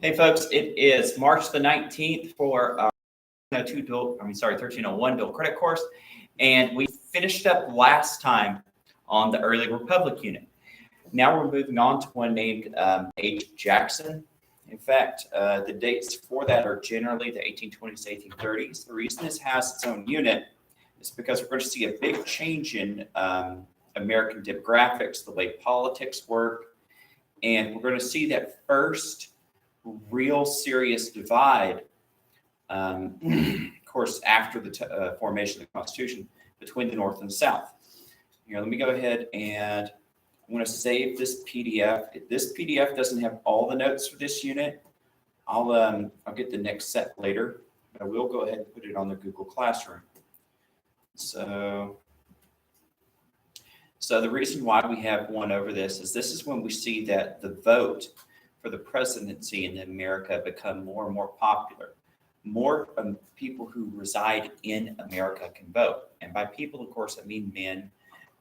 Hey folks, it is March the 19th for our 1301 Bill Credit Course, and we finished up last time on the early Republic unit. Now we're moving on to one named H. Jackson. In fact, the dates for that are generally the 1820s to 1830s. The reason this has its own unit is because we're going to see a big change in American demographics, the way politics work, and we're going to see that first real serious divide, of course, after the formation of the Constitution between the North and the South. Here, let me go ahead and I'm going to save this PDF. If this PDF doesn't have all the notes for this unit, I'll get the next set later, but I will go ahead and put it on the Google Classroom. So the reason why we have one over this is when we see that the vote for the presidency in America become more and more popular. More people who reside in America can vote. And by people, of course, I mean men.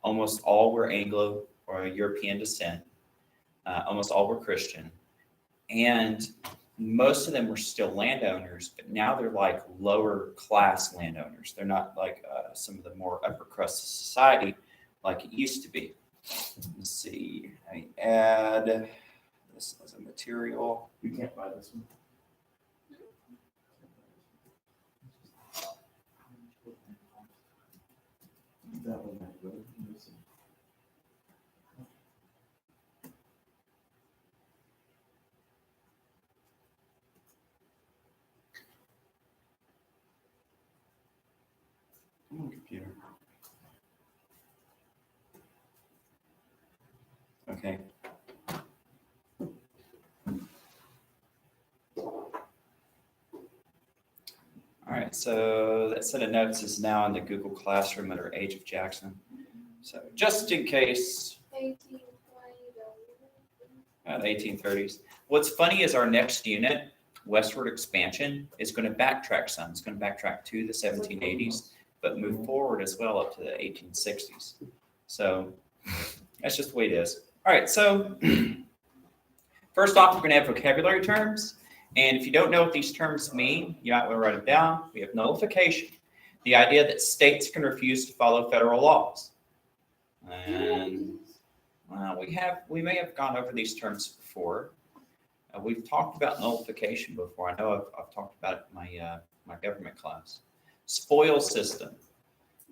Almost all were Anglo or European descent. Almost all were Christian. And most of them were still landowners, but now they're like lower class landowners. They're not like some of the more upper crust of society like it used to be. Let's see, I add this as a material. You can't buy this one. That one might go. Computer. Okay. All right, so that set of notes is now in the Google Classroom under Age of Jackson. So just in case, 1830s. What's funny is our next unit, Westward Expansion, is going to backtrack some. It's going to backtrack to the 1780s, but move forward as well up to the 1860s. So that's just the way it is. All right, so first off, we're going to have vocabulary terms. And if you don't know what these terms mean, you might want to write them down. We have nullification, the idea that states can refuse to follow federal laws. And we may have gone over these terms before. We've talked about nullification before. I know I've talked about it in my government class. Spoil system,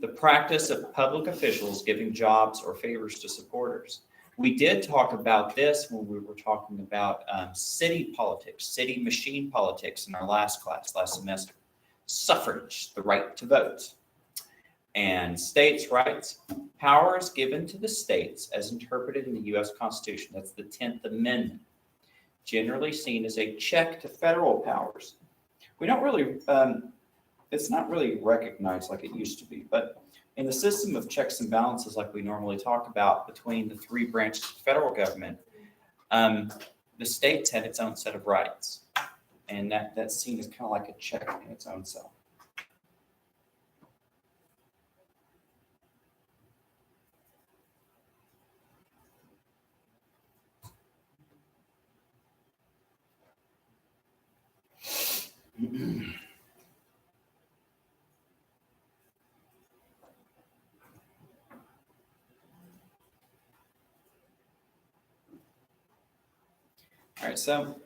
the practice of public officials giving jobs or favors to supporters. We did talk about this when we were talking about city politics, city machine politics in our last semester. Suffrage, the right to vote. And states' rights, powers given to the states as interpreted in the U.S. Constitution. That's the 10th Amendment, generally seen as a check to federal powers. We don't really, it's not really recognized like it used to be, but in the system of checks and balances like we normally talk about between the three branches of the federal government, the states had its own set of rights. And that's seen as kind of like a check in its own self. All right, so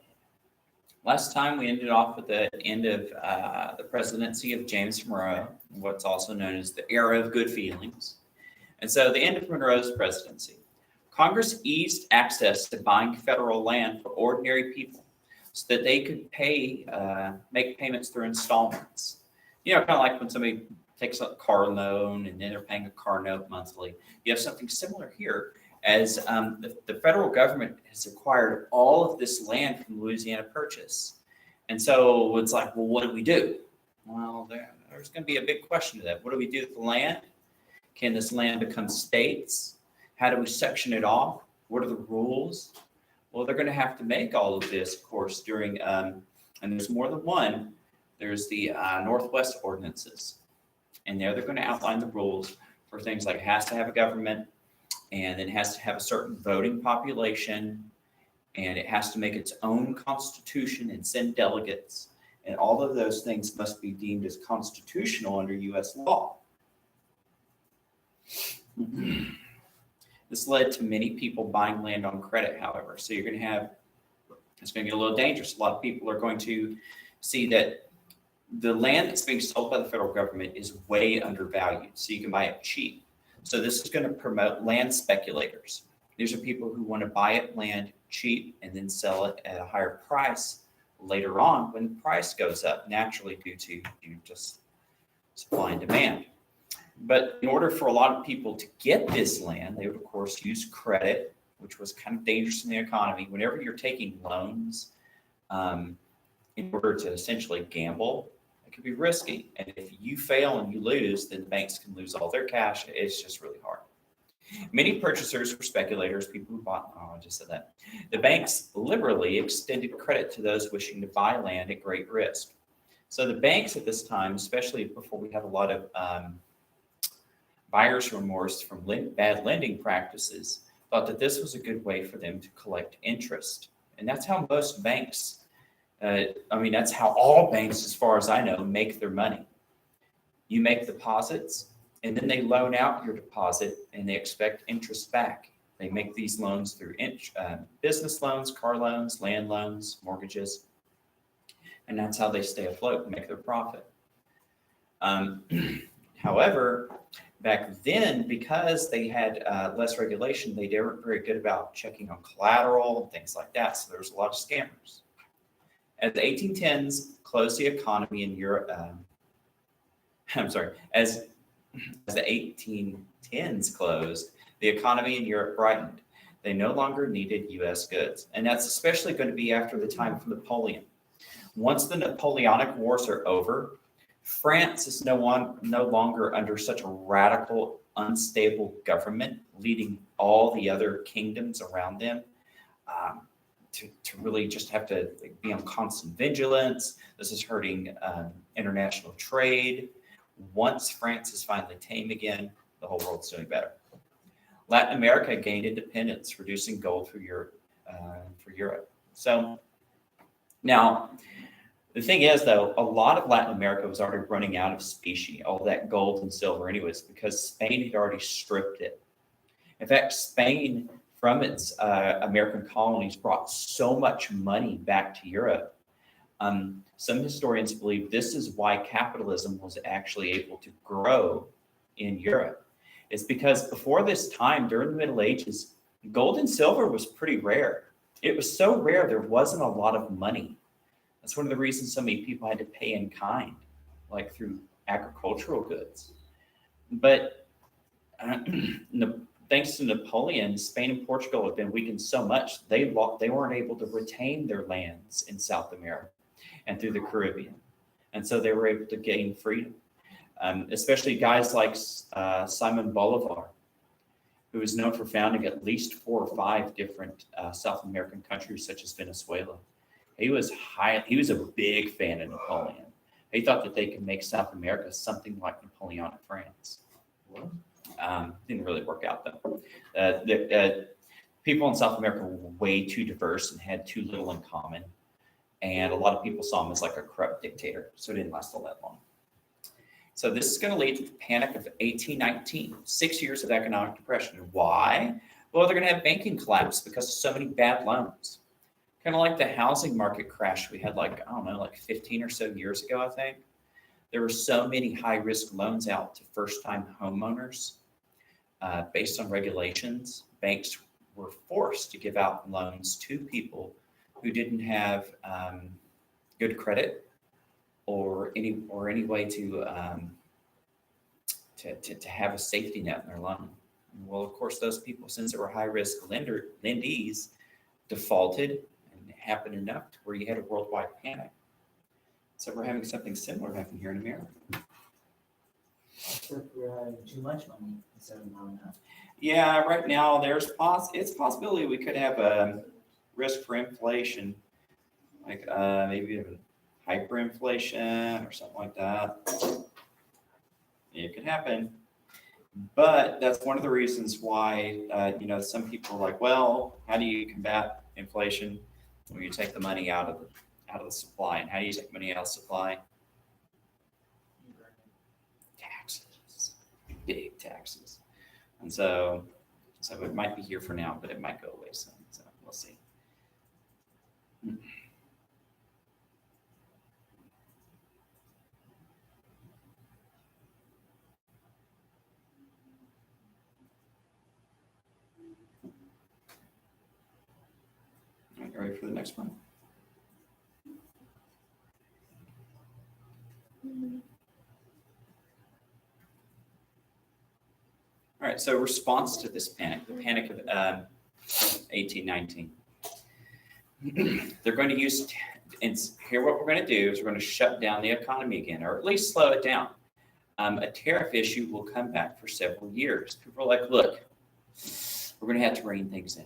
last time we ended off with the end of the presidency of James Monroe, what's also known as the era of good feelings. And so the end of Monroe's presidency, Congress eased access to buying federal land for ordinary people so that they could make payments through installments. You know, kind of like when somebody takes a car loan and then they're paying a car note monthly. You have something similar here, as the federal government has acquired all of this land from Louisiana Purchase. And so it's like, well, what do we do? Well, there's going to be a big question to that. What do we do with the land? Can this land become states? How do we section it off? What are the rules? Well, they're going to have to make all of this, of course, during, and there's more than one. There's the Northwest Ordinances. And there they're going to outline the rules for things like it has to have a government, and it has to have a certain voting population, and it has to make its own constitution and send delegates. And all of those things must be deemed as constitutional under U.S. law. This led to many people buying land on credit, however. So it's going to get a little dangerous. A lot of people are going to see that the land that's being sold by the federal government is way undervalued, so you can buy it cheap. So this is going to promote land speculators. These are people who want to buy it land cheap and then sell it at a higher price later on when the price goes up, naturally due to just supply and demand. But in order for a lot of people to get this land, they would of course use credit, which was kind of dangerous in the economy. Whenever you're taking loans in order to essentially gamble, it could be risky. And if you fail and you lose, then the banks can lose all their cash. It's just really hard. Many purchasers were speculators, people who bought, I just said that. The banks liberally extended credit to those wishing to buy land at great risk. So the banks at this time, especially before we had a lot of buyer's remorse from bad lending practices, thought that this was a good way for them to collect interest. And that's how most banks, that's how all banks, as far as I know, make their money. You make deposits, and then they loan out your deposit, and they expect interest back. They make these loans through business loans, car loans, land loans, mortgages, and that's how they stay afloat and make their profit. However, back then, because they had less regulation, they weren't very good about checking on collateral and things like that, so there was a lot of scammers. As the 1810s closed the economy in Europe, as the 1810s closed, the economy in Europe brightened. They no longer needed U.S. goods. And that's especially going to be after the time of Napoleon. Once the Napoleonic Wars are over, France is no longer under such a radical, unstable government, leading all the other kingdoms around them to really just have to be on constant vigilance. This is hurting international trade. Once France is finally tame again, the whole world's doing better. Latin America gained independence, reducing gold for Europe. So now, the thing is, though, a lot of Latin America was already running out of specie, all that gold and silver anyways, because Spain had already stripped it. In fact, Spain, from its American colonies, brought so much money back to Europe. Some historians believe this is why capitalism was actually able to grow in Europe. It's because before this time, during the Middle Ages, gold and silver was pretty rare. It was so rare there wasn't a lot of money. That's one of the reasons so many people had to pay in kind, like through agricultural goods. But thanks to Napoleon, Spain and Portugal have been weakened so much, they weren't able to retain their lands in South America and through the Caribbean. And so they were able to gain freedom, especially guys like Simon Bolivar, who is known for founding at least 4 or 5 different South American countries, such as Venezuela. He was a big fan of Napoleon. He thought that they could make South America something like Napoleonic France. Didn't really work out, though. The people in South America were way too diverse and had too little in common. And a lot of people saw him as like a corrupt dictator, so it didn't last all that long. So this is going to lead to the Panic of 1819, 6 years of economic depression. Why? Well, they're going to have banking collapse because of so many bad loans. Kind of like the housing market crash we had 15 or so years ago, I think. There were so many high-risk loans out to first-time homeowners. Based on regulations, banks were forced to give out loans to people who didn't have good credit or any way to have a safety net in their loan. Well, of course, those people, since they were high-risk lendees, defaulted, and it happened enough to where you had a worldwide panic. So we're having something similar happen here in America. Except we're having too much money instead of not enough. Yeah, right now it's a possibility we could have a risk for inflation, like maybe hyperinflation or something like that. It could happen, but that's one of the reasons why some people are like, well, how do you combat inflation, when you take the money out of the supply. And how do you take money out of supply? Taxes, big taxes. And so it might be here for now, but it might go away soon. So we'll see. All right, ready for the next one? All right, so response to this panic, the panic of 1819. They're going to use, and here what we're going to do is we're going to shut down the economy again, or at least slow it down. A tariff issue will come back for several years. People are like, look, we're going to have to rein things in.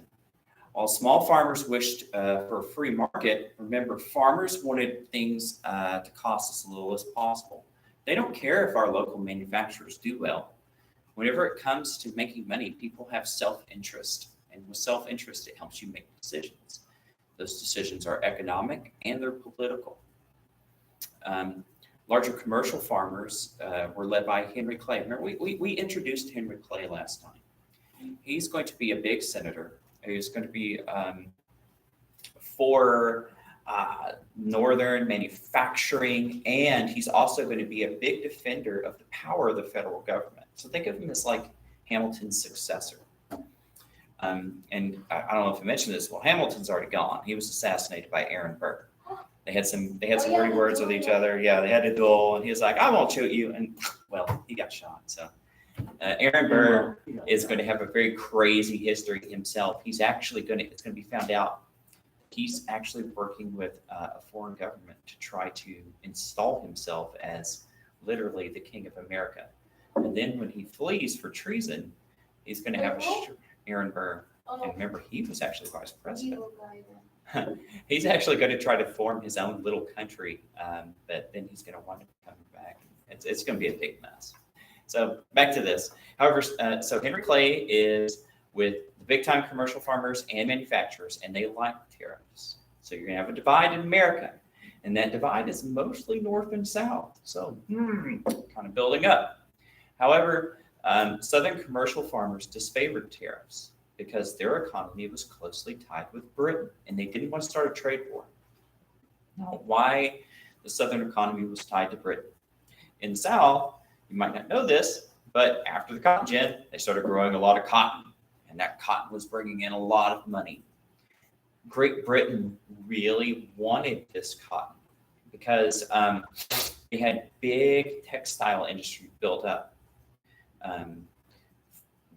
While small farmers wished for a free market, remember, farmers wanted things to cost as little as possible. They don't care if our local manufacturers do well. Whenever it comes to making money, people have self-interest. And with self-interest, it helps you make decisions. Those decisions are economic and they're political. Larger commercial farmers were led by Henry Clay. Remember, we introduced Henry Clay last time. He's going to be a big senator. He's going to be for northern manufacturing, and he's also going to be a big defender of the power of the federal government. So think of him as like Hamilton's successor. And I don't know if I mentioned this. Well, Hamilton's already gone. He was assassinated by Aaron Burr. They had some dirty words with each other. Yeah, they had a duel, and he was like, "I won't shoot you." And well, he got shot. So Aaron Burr is going to have a very crazy history himself. It's going to be found out he's actually working with a foreign government to try to install himself as literally the king of America. And then when he flees for treason, he's going to have Aaron Burr. And remember, he was actually vice president. He's actually going to try to form his own little country, but then he's going to wind up coming back. It's going to be a big mess. So back to this. However, so Henry Clay is with the big time commercial farmers and manufacturers, and they like tariffs. So you're going to have a divide in America. And that divide is mostly north and south. So kind of building up. However, Southern commercial farmers disfavored tariffs because their economy was closely tied with Britain, and they didn't want to start a trade war. Now, why the Southern economy was tied to Britain? In the South, you might not know this, but after the cotton gin, they started growing a lot of cotton, and that cotton was bringing in a lot of money. Great Britain really wanted this cotton because they had big textile industry built up.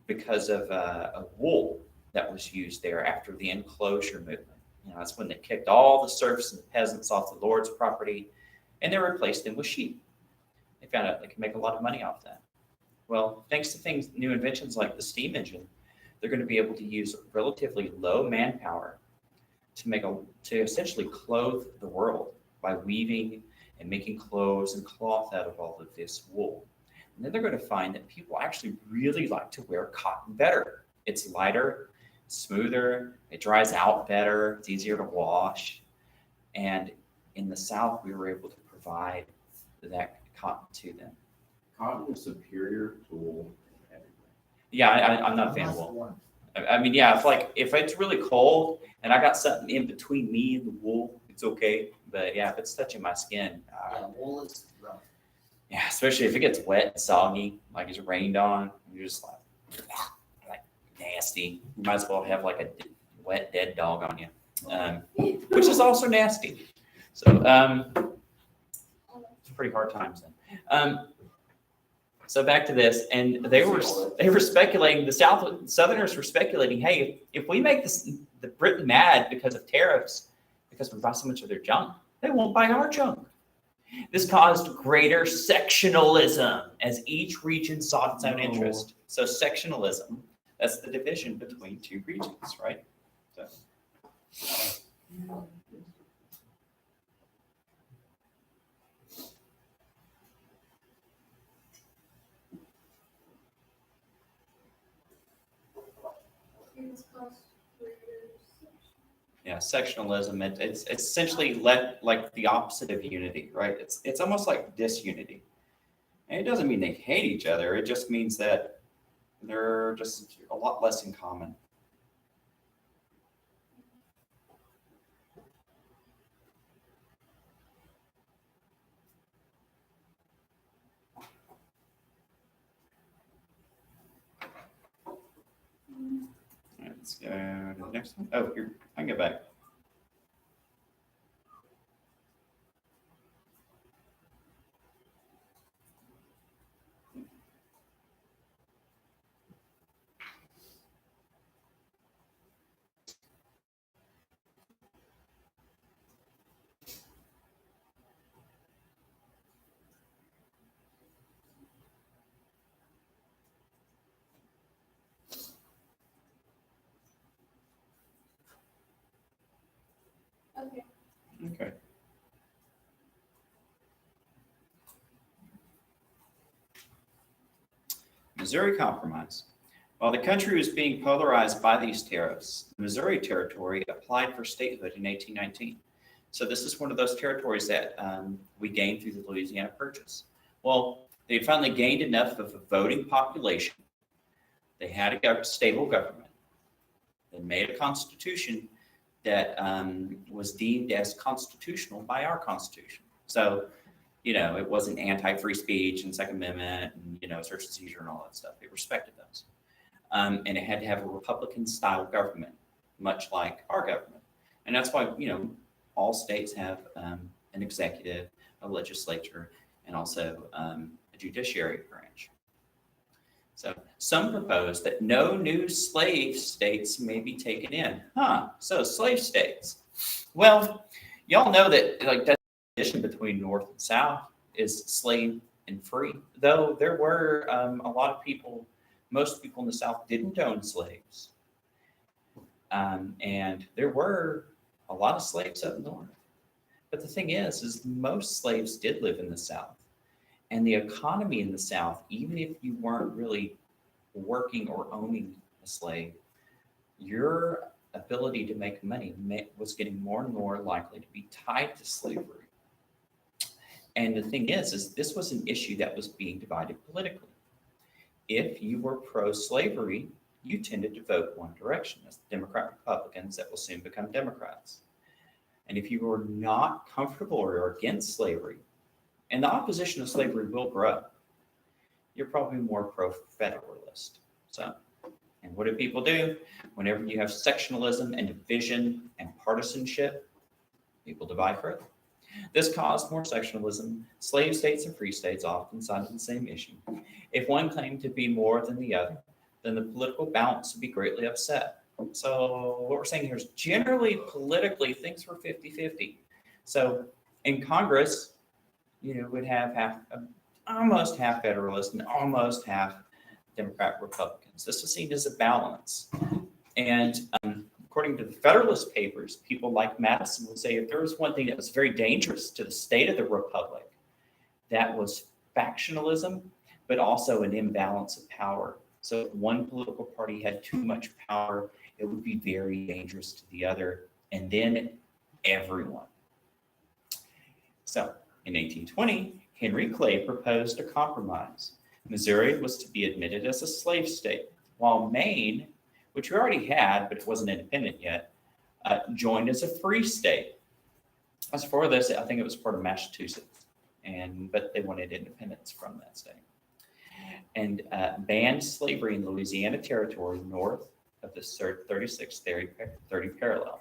Because of a wool that was used there after the enclosure movement. That's when they kicked all the serfs and the peasants off the lord's property, and they replaced them with sheep. They found out they could make a lot of money off that. Well, thanks to new inventions like the steam engine, they're going to be able to use relatively low manpower to essentially clothe the world by weaving and making clothes and cloth out of all of this wool. And then they're going to find that people actually really like to wear cotton better. It's lighter, smoother, it dries out better, it's easier to wash. And in the South, we were able to provide that cotton to them. Cotton is superior to wool in everything. Yeah, I'm not a fan of wool. I mean, yeah, if it's really cold and I got something in between me and the wool, it's okay. But yeah, if it's touching my skin, Yeah, wool is rough. yeah, especially if it gets wet and soggy, like it's rained on, you're just like nasty. You might as well have like a wet, dead dog on you, which is also nasty. So it's pretty hard times then. So back to this, and they were speculating. The Southerners were speculating, hey, if we make the Britain mad because of tariffs, because we buy so much of their junk, they won't buy our junk. This caused greater sectionalism as each region sought its own interest. So sectionalism, that's the division between two regions, right? So. Yeah. Yeah, sectionalism. It's essentially like the opposite of unity, right? It's almost like disunity. And it doesn't mean they hate each other. It just means that they're just a lot less in common. Let's go to the next one. Oh, here, I can go back. Okay. Okay. Missouri Compromise. While the country was being polarized by these tariffs, the Missouri Territory applied for statehood in 1819. So this is one of those territories that we gained through the Louisiana Purchase. Well, they finally gained enough of a voting population. They had a stable government. They made a constitution that was deemed as constitutional by our Constitution. So, it wasn't anti-free speech and Second Amendment and, search and seizure and all that stuff. They respected those. And it had to have a Republican-style government, much like our government. And that's why, all states have an executive, a legislature, and also a judiciary branch. So some propose that no new slave states may be taken in. So slave states. Well, y'all know that that distinction between North and South is slave and free. Though there were a lot of people, most people in the South didn't own slaves. And there were a lot of slaves up north. But the thing is most slaves did live in the South. And the economy in the South, even if you weren't really working or owning a slave, your ability to make money was getting more and more likely to be tied to slavery. And the thing is this was an issue that was being divided politically. If you were pro-slavery, you tended to vote one direction, as the Democrat Republicans that will soon become Democrats. And if you were not comfortable or against slavery, and the opposition of slavery will grow, you're probably more pro-federalist. So, and what do people do? Whenever you have sectionalism and division and partisanship, people divide further. This caused more sectionalism. Slave states and free states often cited the same issue. If one claimed to be more than the other, then the political balance would be greatly upset. So what we're saying here is generally politically things were 50-50. So in Congress, would have almost half Federalist and almost half Democrat Republicans. This was seen as a balance. And according to the Federalist Papers, people like Madison would say if there was one thing that was very dangerous to the state of the Republic, that was factionalism, but also an imbalance of power. So if one political party had too much power, it would be very dangerous to the other, and then everyone. So in 1820, Henry Clay proposed a compromise. Missouri was to be admitted as a slave state, while Maine, which we already had, but it wasn't independent yet, joined as a free state. As for this, I think it was part of Massachusetts, but they wanted independence from that state. And banned slavery in Louisiana Territory north of the 36th 30 parallel.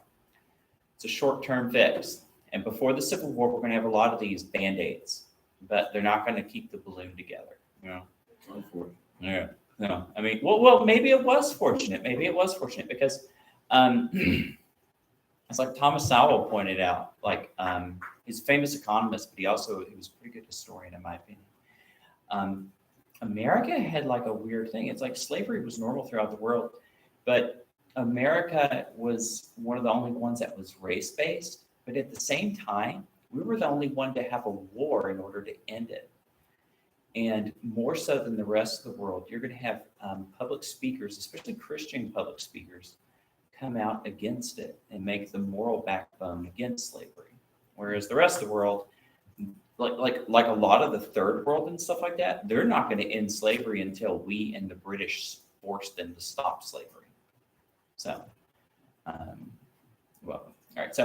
It's a short-term fix. And before the Civil War, we're going to have a lot of these Band-Aids, but they're not going to keep the balloon together. Unfortunately. Yeah. No, I mean, well, maybe it was fortunate. Maybe it was fortunate because it's like Thomas Sowell pointed out, he's a famous economist, but he was a pretty good historian, in my opinion. America had a weird thing. It's like slavery was normal throughout the world, but America was one of the only ones that was race-based. But at the same time, we were the only one to have a war in order to end it. And more so than the rest of the world, you're going to have public speakers, especially Christian public speakers, come out against it and make the moral backbone against slavery. Whereas the rest of the world, like a lot of the third world and stuff like that, they're not going to end slavery until we and the British force them to stop slavery. So, well, all right.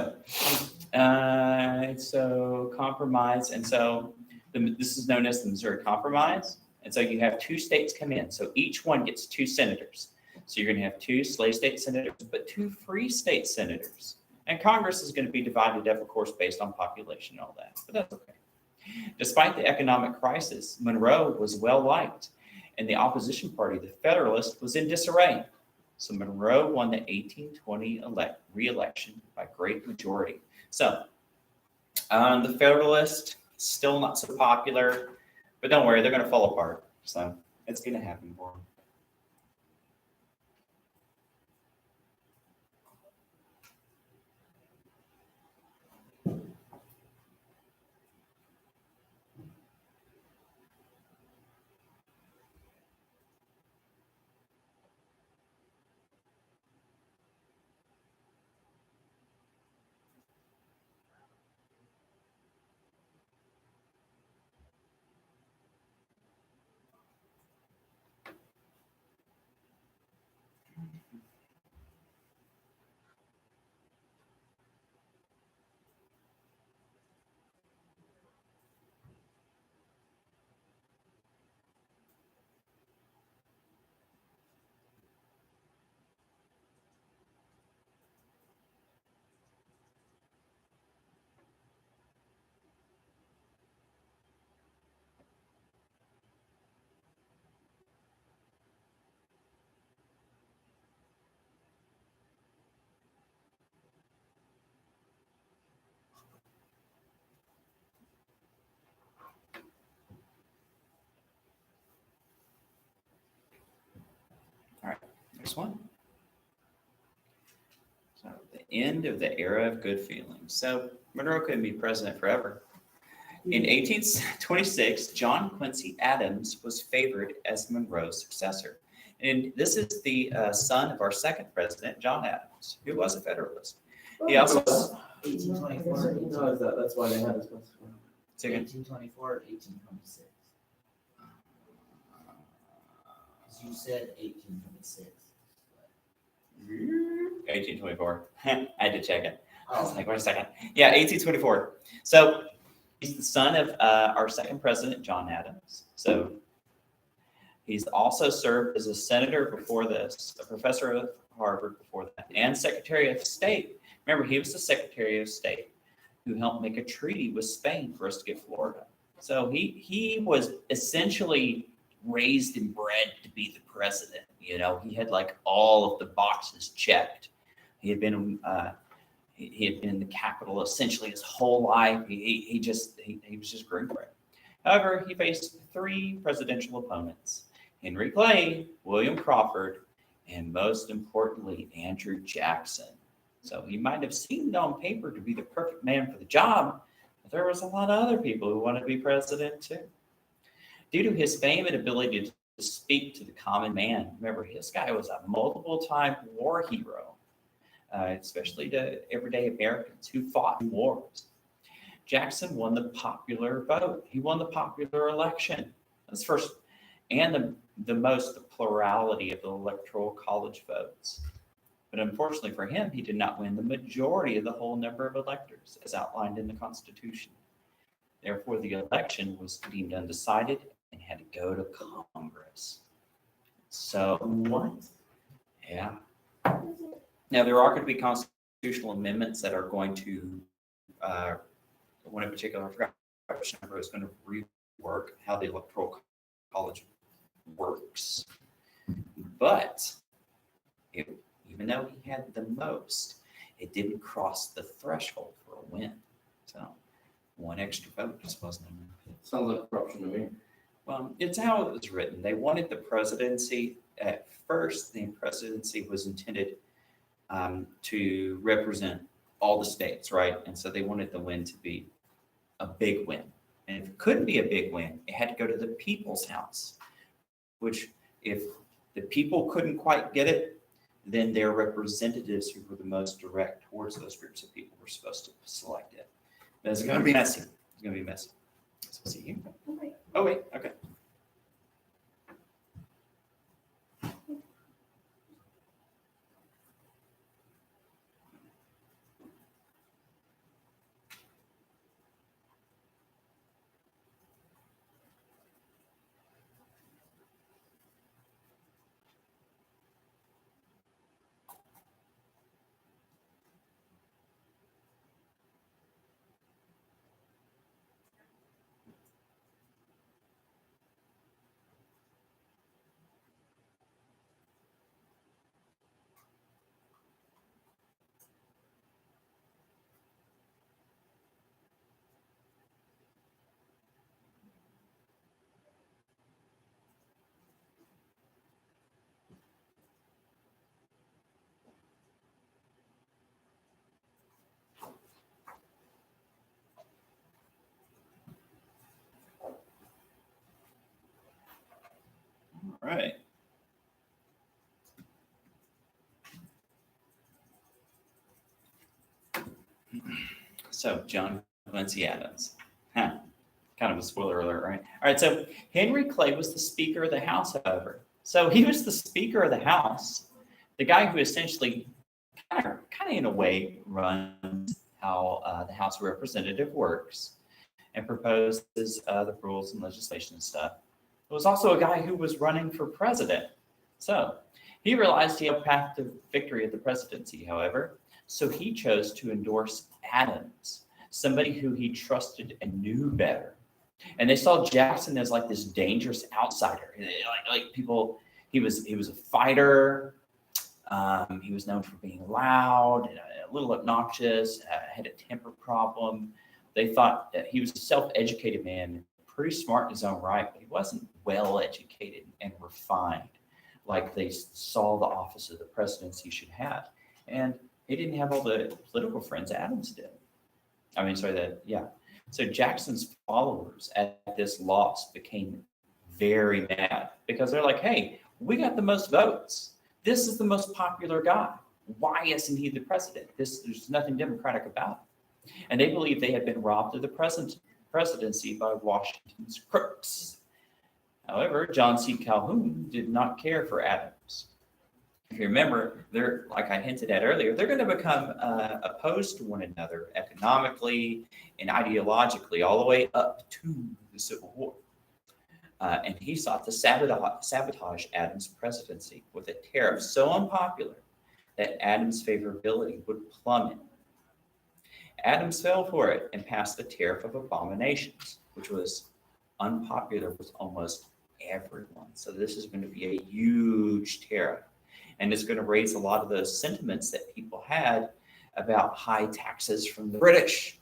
So compromise, and so this is known as the Missouri Compromise. And so you have two states come in. So each one gets two senators. So you're going to have two slave state senators, but two free state senators. And Congress is going to be divided up, of course, based on population and all that. But that's okay. Despite the economic crisis, Monroe was well liked, and the opposition party, the Federalist, was in disarray. So Monroe won the 1820 re-election by great majority. So the Federalist, still not so popular, but don't worry, they're going to fall apart. So it's going to happen for them. Next one. So the end of the era of good feelings. So Monroe couldn't be president forever. In 1826, John Quincy Adams was favored as Monroe's successor. And this is the son of our second president, John Adams, who was a Federalist. He also... 1824. That's why they had this. 1824, 1826. Because you said 1826. 1824. I had to check it. I was Oh, like, wait a second. Yeah, 1824. So he's the son of our second president, John Adams. So he's also served as a senator before this, a professor at Harvard before that, and Secretary of State. Remember, he was the Secretary of State who helped make a treaty with Spain for us to get Florida. So he was essentially raised and bred to be the president. You know, he had like all of the boxes checked. He had been in the Capitol essentially his whole life. He was just groomed for it. However, he faced three presidential opponents: Henry Clay, William Crawford, and most importantly, Andrew Jackson. So he might have seemed on paper to be the perfect man for the job, but there was a lot of other people who wanted to be president too. Due to his fame and ability to speak to the common man, remember, this guy was a multiple-time war hero, especially to everyday Americans who fought in wars. Jackson won the popular vote. He won the popular election. That's first, and the most plurality of the electoral college votes. But unfortunately for him, he did not win the majority of the whole number of electors as outlined in the Constitution. Therefore, the election was deemed undecided and had to go to Congress. So, what? yeah. Now, there are going to be constitutional amendments that are going to, one in particular, I forgot which number, is going to rework how the Electoral College works. But even though he had the most, it didn't cross the threshold for a win. So, one extra vote just wasn't enough. Sounds like corruption to me. Well, it's how it was written. They wanted the presidency. At first, the presidency was intended to represent all the states, right? And so they wanted the win to be a big win. And if it couldn't be a big win, it had to go to the people's house, which if the people couldn't quite get it, then their representatives who were the most direct towards those groups of people were supposed to select it. But it's going to be messy. It's going to be messy. So see you. Okay. Oh, wait. Okay. All right. So John Quincy Adams. Huh. Kind of a spoiler alert, right? All right. So Henry Clay was the Speaker of the House, however. So he was the Speaker of the House, the guy who essentially kind of in a way runs how the House of Representative works and proposes the rules and legislation and stuff. It was also a guy who was running for president. So he realized he had a path to victory at the presidency, however. So he chose to endorse Adams, somebody who he trusted and knew better. And they saw Jackson as like this dangerous outsider. Like people, he was a fighter. He was known for being loud, and a little obnoxious, had a temper problem. They thought that he was a self-educated man, pretty smart in his own right, but he wasn't well-educated and refined like they saw the office of the presidency should have. And he didn't have all the political friends Adams did. So Jackson's followers at this loss became very mad because they're like, hey, we got the most votes. This is the most popular guy. Why isn't he the president? There's nothing democratic about it. And they believed they had been robbed of the presidency by Washington's crooks. However, John C. Calhoun did not care for Adams. If you remember, they're, like I hinted at earlier, they're going to become opposed to one another economically and ideologically all the way up to the Civil War. And he sought to sabotage Adams' presidency with a tariff so unpopular that Adams' favorability would plummet. Adams fell for it and passed the Tariff of Abominations, which was unpopular with almost everyone. So this is going to be a huge tariff. And it's going to raise a lot of those sentiments that people had about high taxes from the British.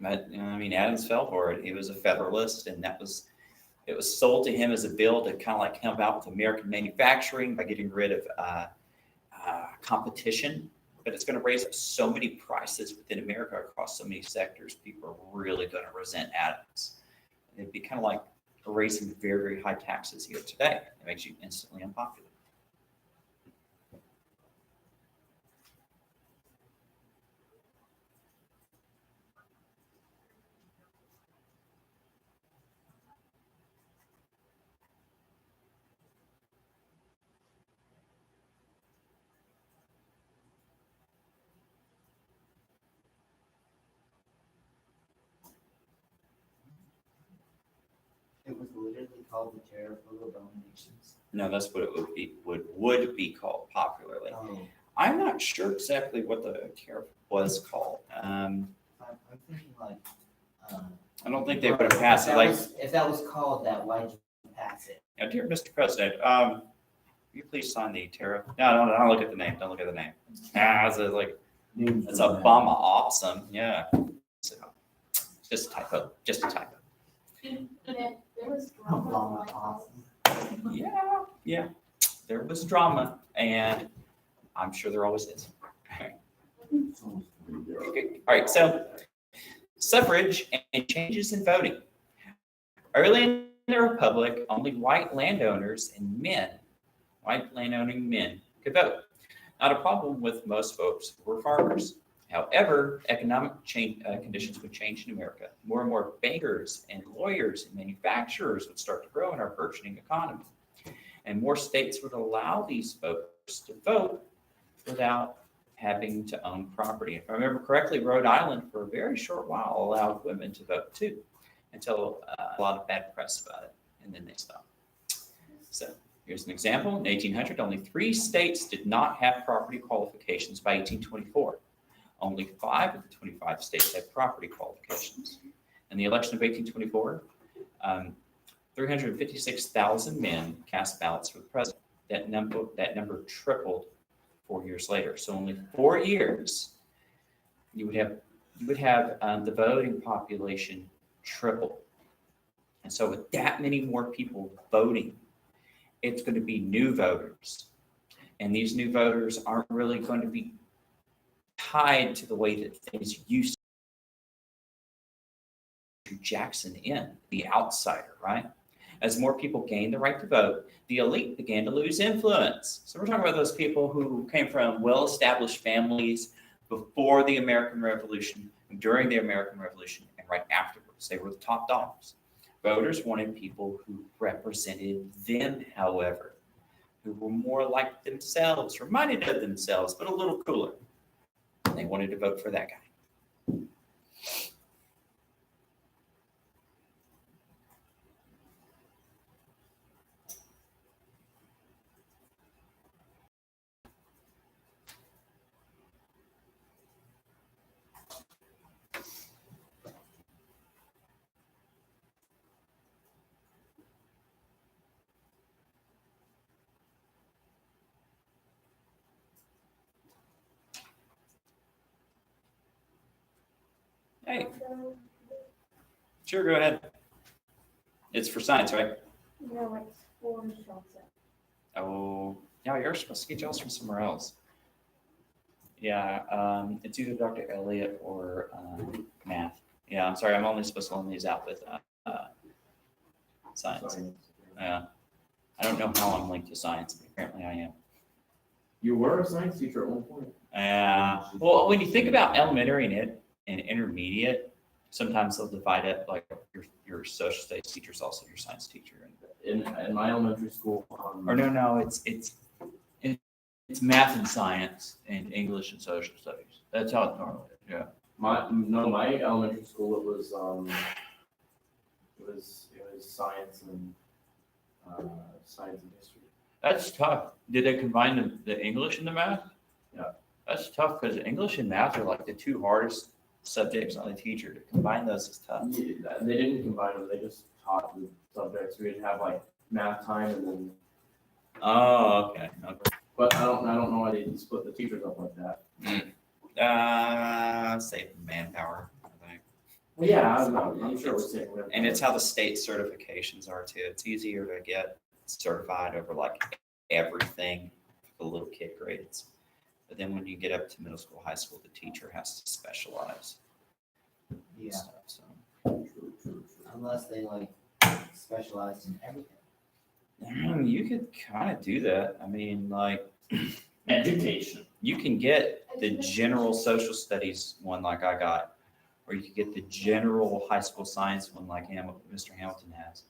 But, Adams fell for it. He was a Federalist, and it was sold to him as a bill to kind of like help out with American manufacturing by getting rid of competition. But it's going to raise up so many prices within America across so many sectors. People are really going to resent Adams. It'd be kind of like raising very, very high taxes here today. It makes you instantly unpopular. It was literally called the Tariff of Abominations. No, that's what it would be called popularly. Oh, I'm not sure exactly what the tariff was called. I'm thinking like. I don't think they would have passed it. If that was called that, why'd you pass it? Now, dear Mr. President, will you please sign the tariff? No, don't look at the name. Don't look at the name. It's Obama awesome. Yeah. So, just a typo. Just a typo. And there was drama. Obama awesome. Yeah. There was drama, and I'm sure there always is. Okay. All right. So, suffrage and changes in voting. Early in the Republic, only white landowners and men white landowning men could vote. Not a problem with most folks who were farmers. However, economic conditions would change in America. More and more bankers and lawyers and manufacturers would start to grow in our burgeoning economy. And more states would allow these folks to vote without having to own property. If I remember correctly, Rhode Island for a very short while allowed women to vote too, until a lot of bad press about it, and then they stopped. So here's an example. In 1800, only 3 states did not have property qualifications by 1824. Only 5 of the 25 states had property qualifications. In the election of 1824, 356,000 men cast ballots for the president. That number tripled 4 years later. So only 4 years, you would have the voting population triple. And so with that many more people voting, it's going to be new voters. And these new voters aren't really going to be tied to the way that things used to Jackson in, the outsider, right? As more people gained the right to vote, the elite began to lose influence. So we're talking about those people who came from well-established families before the American Revolution, during the American Revolution, and right afterwards. They were the top dogs. Voters wanted people who represented them, however, who were more like themselves, reminded of themselves, but a little cooler. And they wanted to vote for that guy. Hey, sure, go ahead. It's for science, right? No, it's for Shelton. Oh, yeah, you're supposed to get yours from somewhere else. Yeah, it's either Dr. Elliott or math. Yeah, I'm sorry, I'm only supposed to loan these out with science. Yeah, I don't know how I'm linked to science, but apparently I am. You were a science teacher at one point. Well, when you think about elementary and intermediate, sometimes they'll divide it like your social studies teacher is also your science teacher. In my elementary school. Or no, it's math and science and English and social studies. That's how it normally is. Yeah. My elementary school it was science and history. That's tough. Did they combine the English and the math? Yeah. That's tough because English and math are like the 2 hardest subjects on the teacher. To combine those is tough. Yeah, they didn't combine them. They just taught the subjects. We'd have like math time and then. Oh, okay. But I don't know why they split the teachers up like that. Save manpower, I think. Well, yeah, I'm sure we're saying. And it's how the state certifications are too. It's easier to get certified over like everything for the little kid grades. But then when you get up to middle school, high school, the teacher has to specialize. Yeah, Stuff, so. unless they like specialize in everything. You could kind of do that. I mean, like Education. you can get the general social studies one like I got, or you could get the general high school science one like Mr. Hamilton has,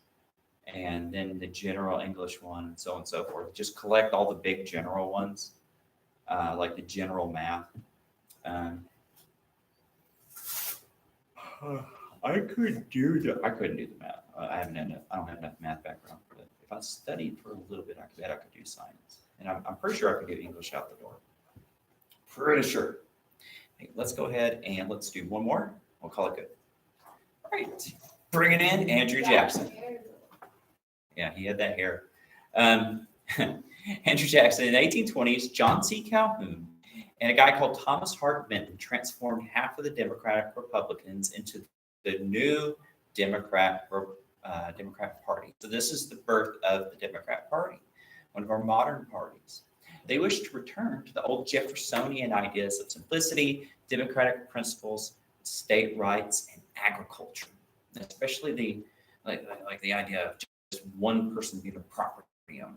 and then the general English one, and so on and so forth. Just collect all the big general ones, like the general math. I couldn't do the math. I don't have enough math background. But if I studied for a little bit, I bet I could do science. And I'm pretty sure I could get English out the door. Pretty sure. Hey, let's go ahead and let's do one more. We'll call it good. All right. Bring it in, Andrew Jackson. Yeah, he had that hair. Andrew Jackson. In the 1820s, John C. Calhoun and a guy called Thomas Hart Benton transformed half of the Democratic Republicans into the new Democrat Party. So this is the birth of the Democrat Party, one of our modern parties. They wish to return to the old Jeffersonian ideas of simplicity, democratic principles, state rights, and agriculture, especially the idea of just one person being a property owner.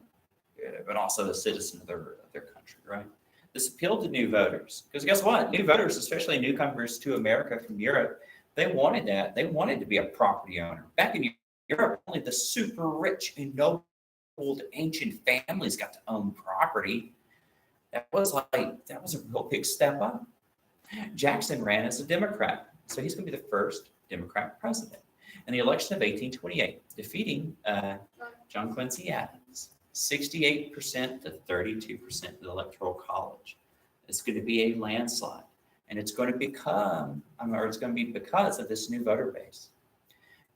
but also a citizen of their country, right? This appealed to new voters because guess what? New voters, especially newcomers to America from Europe, they wanted that. They wanted to be a property owner. Back in Europe, only the super rich and noble ancient families got to own property. That was a real big step up. Jackson ran as a Democrat, so he's going to be the first Democrat president in the election of 1828, defeating John Quincy Adams, 68% to 32% of the Electoral College. It's going to be a landslide, and it's going to be because of this new voter base.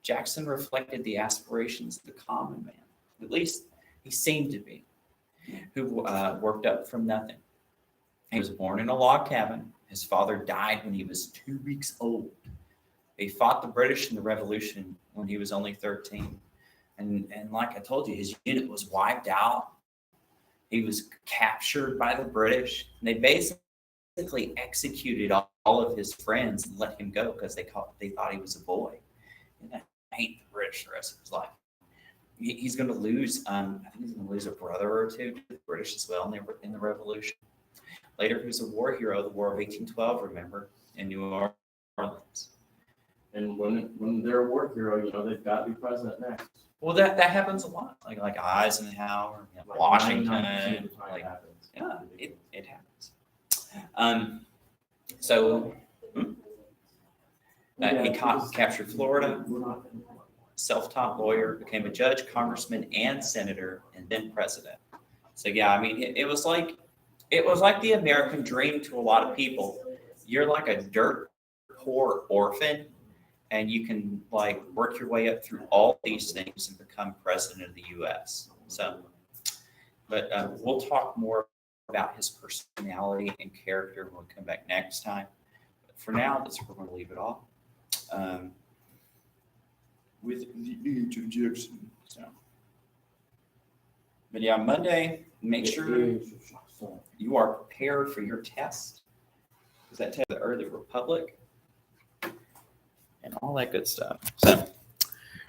Jackson reflected the aspirations of the common man, at least he seemed to be, who worked up from nothing. He was born in a log cabin. His father died when he was 2 weeks old. He fought the British in the Revolution when he was only 13. And like I told you, his unit was wiped out. He was captured by the British. And they basically executed all of his friends and let him go because they thought he was a boy. And I hate the British the rest of his life. He's going to lose, I think he's going to lose a brother or two to the British as well in the Revolution. Later, he was a war hero, the War of 1812, remember, in New Orleans. And when they're a war hero, they've got to be president next. Well, that happens a lot, like Eisenhower, Like Washington. 99% of the time Like, it happens. yeah, it happens. So he captured Florida, We're not- self-taught lawyer, became a judge, congressman, and senator, and then president. So yeah, I mean, it was like the American dream to a lot of people. You're like a dirt poor orphan, and you can like work your way up through all these things and become president of the U.S. So, but we'll talk more about his personality and character when we come back next time. But for now, that's where we're going to leave it off. With the age of Jackson. So, but yeah, Monday, make sure you are prepared for your test. Does that tell the early republic? And all that good stuff. So